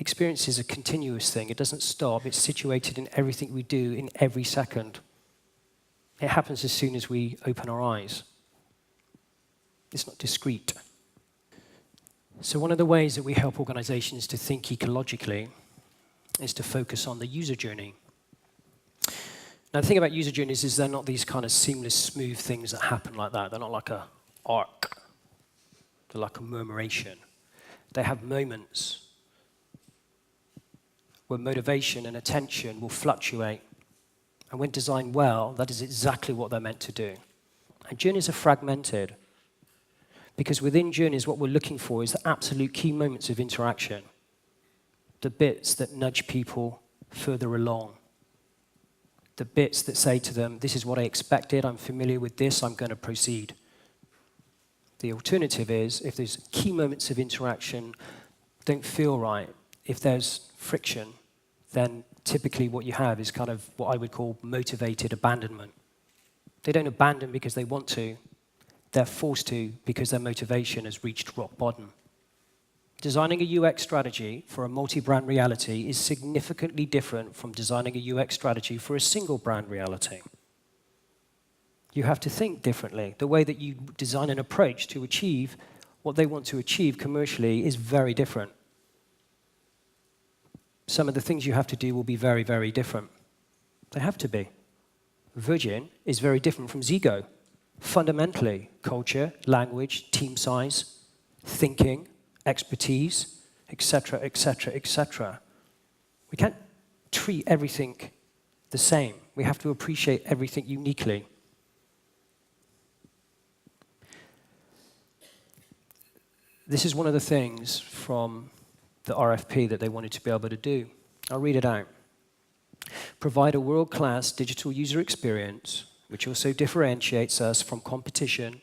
Experience is a continuous thing. It doesn't stop. It's situated in everything we do in every second. It happens as soon as we open our eyes. It's not discrete. So one of the ways that we help organizations to think ecologically is to focus on the user journey. Now, the thing about user journeys is they're not these kind of seamless, smooth things that happen like that. They're not like an arc. They're like a murmuration. They have moments where motivation and attention will fluctuate. And when designed well, that is exactly what they're meant to do. And journeys are fragmented, because within journeys, what we're looking for is the absolute key moments of interaction, the bits that nudge people further along, the bits that say to them, this is what I expected, I'm familiar with this, I'm going to proceed. The alternative is, if there's key moments of interaction don't feel right, if there's friction, then typically what you have is kind of what I would call motivated abandonment. They don't abandon because they want to. They're forced to because their motivation has reached rock bottom. Designing a UX strategy for a multi-brand reality is significantly different from designing a UX strategy for a single brand reality. You have to think differently. The way that you design an approach to achieve what they want to achieve commercially is very different. Some of the things you have to do will be very, very different. They have to be. Virgin is very different from Zego. Fundamentally, culture, language, team size, thinking, expertise, etc., etc., etc. We can't treat everything the same. We have to appreciate everything uniquely. This is one of the things from the RFP that they wanted to be able to do. I'll read it out. Provide a world-class digital user experience which also differentiates us from competition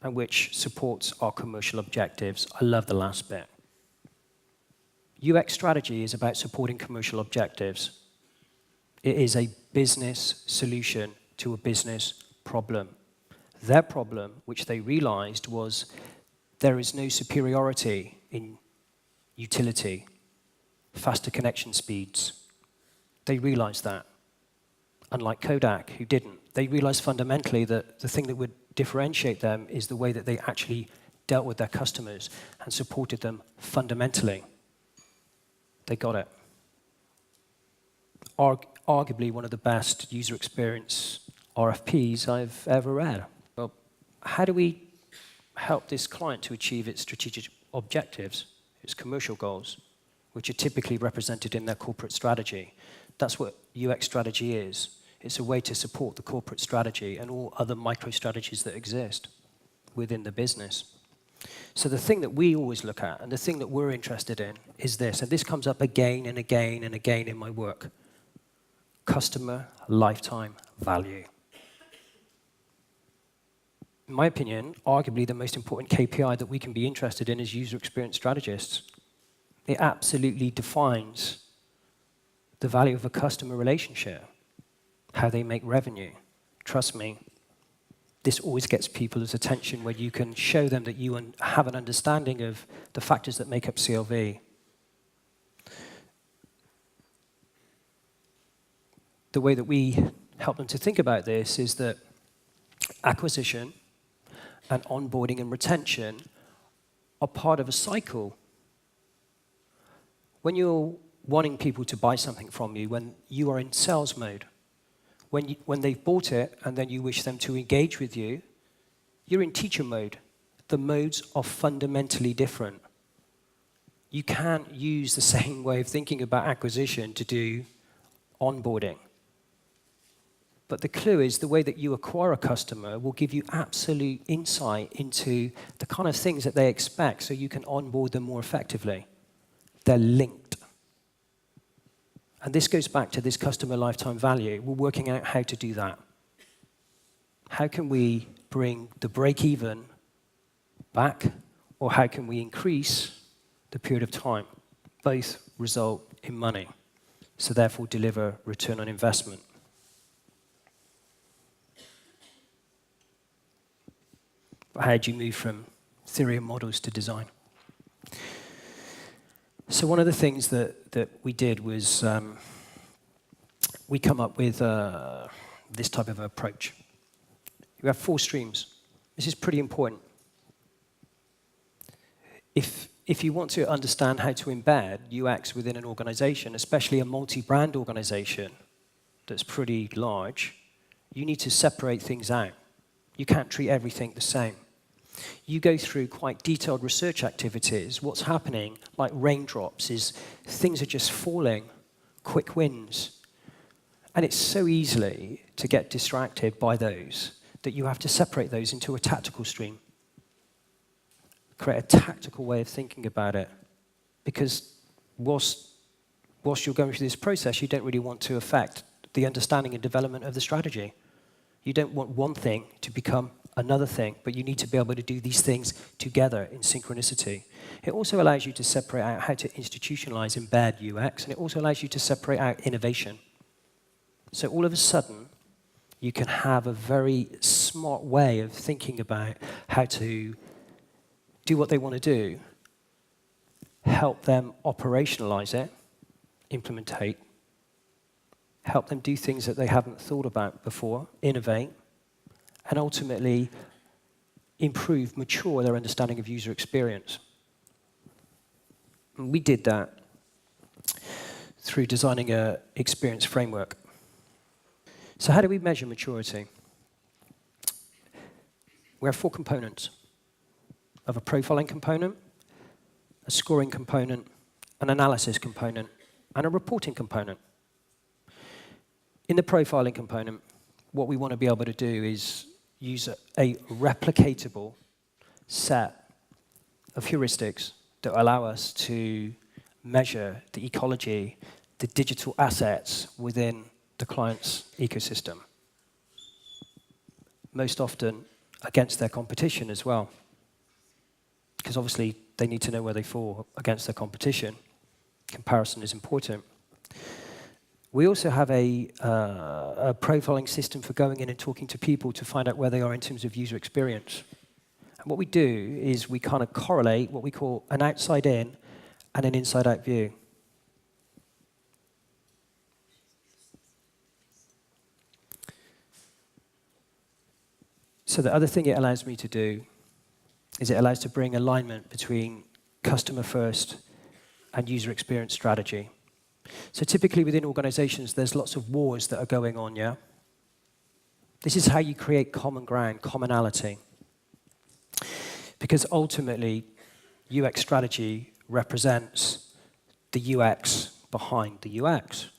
and which supports our commercial objectives. I love the last bit. UX strategy is about supporting commercial objectives. It is a business solution to a business problem. Their problem, which they realized, was there is no superiority in utility, faster connection speeds. They realized that. Unlike Kodak, who didn't. They realized fundamentally that the thing that would differentiate them is the way that they actually dealt with their customers and supported them fundamentally. They got it. Arguably one of the best user experience RFPs I've ever read. Well, how do we help this client to achieve its strategic objectives, its commercial goals, which are typically represented in their corporate strategy? That's what UX strategy is. It's a way to support the corporate strategy and all other micro-strategies that exist within the business. So the thing that we always look at, and the thing that we're interested in, is this, and this comes up again and again and again in my work. Customer lifetime value. In my opinion, arguably the most important KPI that we can be interested in as user experience strategists. It absolutely defines the value of a customer relationship, how they make revenue. Trust me, this always gets people's attention when you can show them that you have an understanding of the factors that make up CLV. The way that we help them to think about this is that acquisition and onboarding and retention are part of a cycle. When you're wanting people to buy something from you, when you are in sales mode, when they've bought it and then you wish them to engage with you, you're in teacher mode. The modes are fundamentally different. You can't use the same way of thinking about acquisition to do onboarding. But the clue is the way that you acquire a customer will give you absolute insight into the kind of things that they expect so you can onboard them more effectively. They're linked. And this goes back to this customer lifetime value. We're working out how to do that. How can we bring the break-even back, or how can we increase the period of time? Both result in money, so therefore deliver return on investment. But how do you move from theory and models to design? So one of the things that we did was we come up with this type of approach. You have 4 streams. This is pretty important. If you want to understand how to embed UX within an organization, especially a multi-brand organization that's pretty large, you need to separate things out. You can't treat everything the same. You go through quite detailed research activities. What's happening, like raindrops, is things are just falling, quick wins. And it's so easily to get distracted by those that you have to separate those into a tactical stream. Create a tactical way of thinking about it. Because whilst you're going through this process, you don't really want to affect the understanding and development of the strategy. You don't want one thing to become another thing, but you need to be able to do these things together in synchronicity. It also allows you to separate out how to institutionalize, embed UX, and it also allows you to separate out innovation. So all of a sudden, you can have a very smart way of thinking about how to do what they want to do, help them operationalize it, implementate, help them do things that they haven't thought about before, innovate, and ultimately improve, mature their understanding of user experience. And we did that through designing an experience framework. So how do we measure maturity? We have 4 components. We have a profiling component, a scoring component, an analysis component, and a reporting component. In the profiling component, what we want to be able to do is use a replicatable set of heuristics that allow us to measure the ecology, the digital assets within the client's ecosystem. Most often against their competition as well. Because obviously they need to know where they fall against their competition. Comparison is important. We also have a profiling system for going in and talking to people to find out where they are in terms of user experience. And what we do is we kind of correlate what we call an outside-in and an inside-out view. So the other thing it allows me to do is it allows to bring alignment between customer first and user experience strategy. So typically within organizations, there's lots of wars that are going on, yeah? This is how you create common ground, commonality. Because ultimately, UX strategy represents the UX behind the UX.